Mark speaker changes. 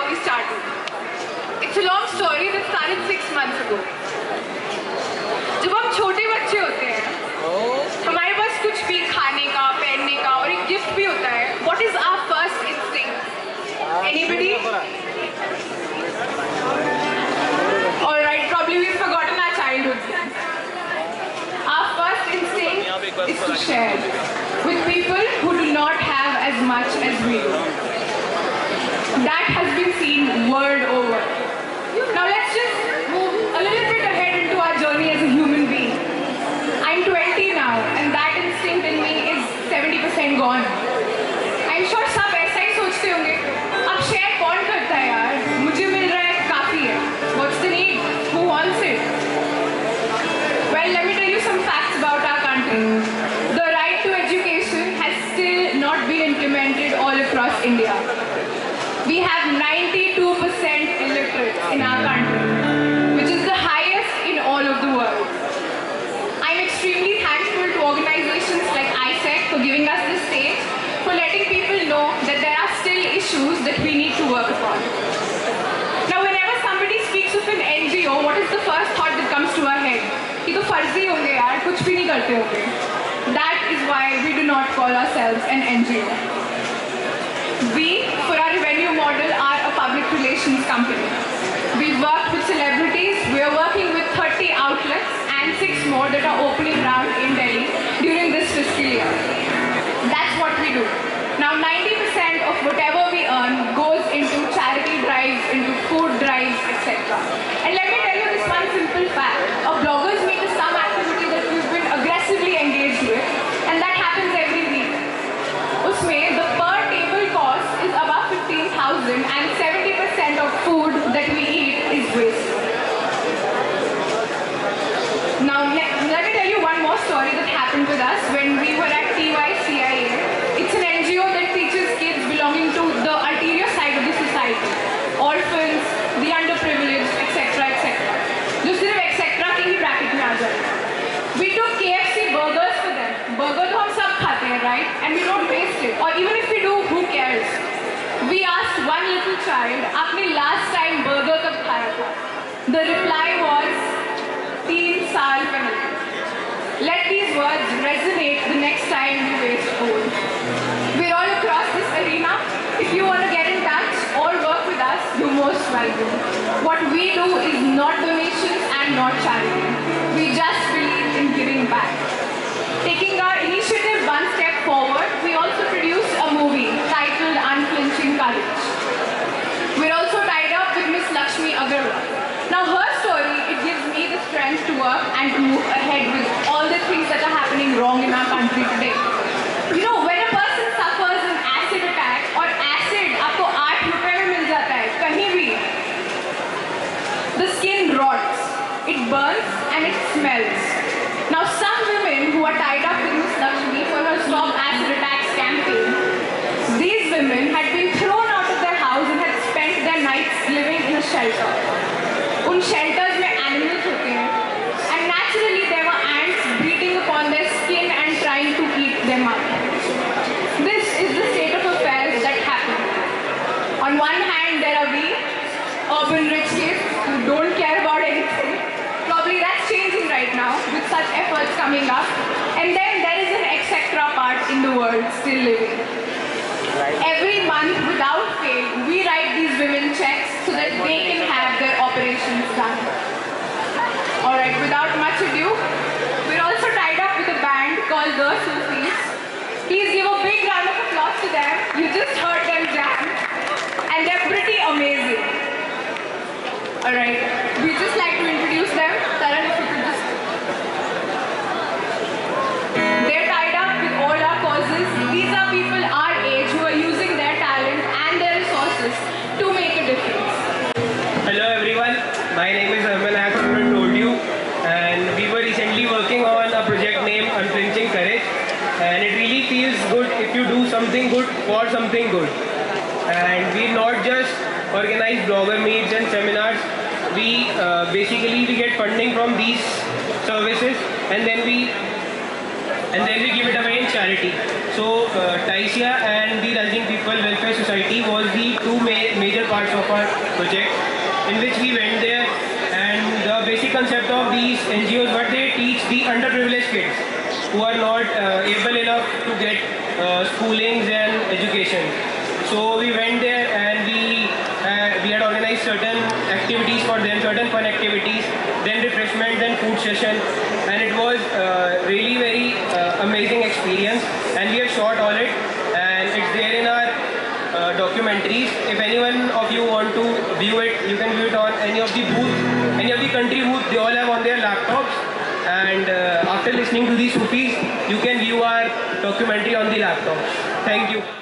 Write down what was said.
Speaker 1: how we started. It's a long story that started 6 months ago. जब हम छोटे बच्चे होते हैं, हमारे पास कुछ भी खाने का, पहनने का और एक गिफ्ट भी होता है. What is our first instinct? Anybody? All right, probably we've forgotten our childhood. Our first instinct is to share with people who do not have as much as we do. That has been seen world over. Now let's just move a little bit ahead into our journey as a human being. I'm 20 now and that instinct in me is 70% gone. I'm sure सब ऐसा ही सोचते होंगे, अब share कौन करता है यार, मुझे मिल रहा है काफी है. What's the need? Who wants it? Well, let me tell you some facts about our country. The right to education has still not been implemented all across India. We have 92% illiterates in our country, which is the highest in all of the world. I'm extremely thankful to organizations like ISEC for giving us this stage, for letting people know that there are still issues that we need to work upon. Now, whenever somebody speaks of an NGO, what is the first thought that comes to our head? कि तो फर्जी होंगे यार, कुछ भी नहीं करते होंगे. That is why we do not call ourselves an NGO. We, for our revenue model, are a public relations company. We've worked with celebrities. We are working with 30 outlets and 6 more that are opening around in Delhi during this fiscal year. That's what we do. Now, 90% of whatever we earn goes into charity drives, into food drives, etc. And let me tell you this one simple fact. A bloggers meet is some activity that we've been aggressively engaged with, and that happens every week. Usme, the per table cost is above 15,000 and 70% of food that we eat is waste. Now, let me tell you one more story that happened with us when we were at TYCIA. It's an NGO that teaches kids belonging to the ulterior side of the society. Orphans, the underprivileged, etc. etc. जो सिर्फ etc. के ही bracket में आ जाए. We took KFC burgers for them. Burger तो हम सब खाते हैं, right? And we don't waste it. Or even if we do, who cares? We asked one little child, आपने last time burger कब खाया था? The reply was 3 साल पहले. Let these words resonate the next time you waste food. We're all across this arena. If you want to get in touch or work with us, you're most welcome. What we do is not donations and not charity. We just believe in giving back. Taking our initiative one step forward, we also produced a movie titled Unflinching Courage. We're also tied up with Miss Lakshmi Agarwal. Now her story, it gives me the strength to work and to move ahead with all the things that are happening wrong in our country today. You know, when a person suffers an acid attack or acid, आपको 8 रुपए में मिल जाता है, कहीं भी. The skin rots, it burns and it smells. Now some women who are tied up with Miss Lakshmi for her Stop Acid Attacks campaign, these women had been thrown out of their house and had spent their nights living in a shelter. उन shelters में animals होते हैं, and naturally there were ants breeding upon their skin and trying to eat them up. This is the state of affairs that happened. On one hand, there are we, urban rich kids who don't care about anything. Probably that's changing right now with such efforts coming up. And then there is an etc. part in the world still living. Every month, without fail, we write these women checks so that they can have their operations done. Alright, without much ado, we're also tied up with a band called The Sufis. Please give a big round of applause to them. You just heard them jam. And they're pretty amazing. Alright, we'd just like to introduce them. Taran, if you could just... They're tied up with all our causes. These are people our age who are using their talent and their resources to make a difference.
Speaker 2: Hello everyone, my name is Arman, as I told you, and we were recently working on a project named Unflinching Courage, and it really feels good if you do something good for something good. And we not just organize blogger meets and seminars, we basically get funding from these services and then we give it away in charity. So TYCIA and the Rising People Welfare Society was the two major parts of our project, in which we went there, and the basic concept of these NGOs, what they teach the underprivileged kids who are not able enough to get schoolings and education. So we went there and we had organized certain activities for them, certain fun activities, then refreshment, then food session, and it was really very amazing experience. And we have shot all it, and it's there in our documentaries. If anyone of you want to view it, you can view it on any of the booths, any of the country booths. They all have on their laptops. And after listening to these Sufis, you can view our documentary on the laptop. Thank you.